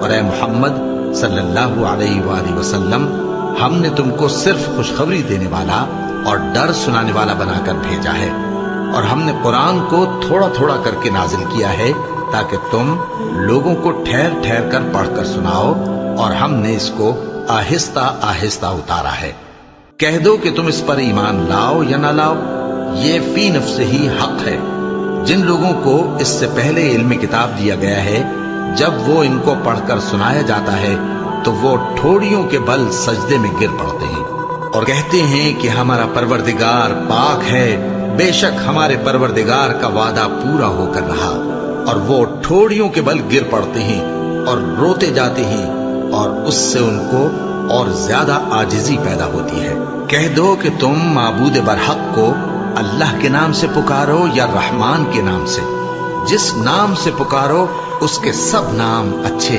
اور اے محمد صلی اللہ علیہ وآلہ وسلم، ہم نے تم کو صرف خوشخبری دینے والا اور ڈر سنانے والا بنا کر بھیجا ہے، اور ہم نے قرآن کو تھوڑا تھوڑا کر کے نازل کیا ہے تاکہ تم لوگوں کو ٹھہر ٹھہر کر پڑھ کر سناؤ، اور ہم نے اس کو آہستہ آہستہ اتارا ہے۔ کہہ دو کہ تم اس پر ایمان لاؤ یا نہ لاؤ، یہ فی نفس ہی حق ہے۔ جن لوگوں کو اس سے پہلے علم کتاب دیا گیا ہے، جب وہ ان کو پڑھ کر سنایا جاتا ہے تو وہ ٹھوڑیوں کے بل سجدے میں گر پڑتے ہیں اور کہتے ہیں کہ ہمارا پروردگار پاک ہے، بے شک ہمارے پروردگار کا وعدہ پورا ہو کر رہا، اور وہ ٹھوڑیوں کے بل گر پڑتے ہیں اور روتے جاتے ہیں، اور اس سے ان کو اور زیادہ عاجزی پیدا ہوتی ہے۔ کہہ دو کہ تم معبود برحق کو اللہ کے نام سے پکارو یا رحمان کے نام سے، جس نام سے پکارو اس کے سب نام اچھے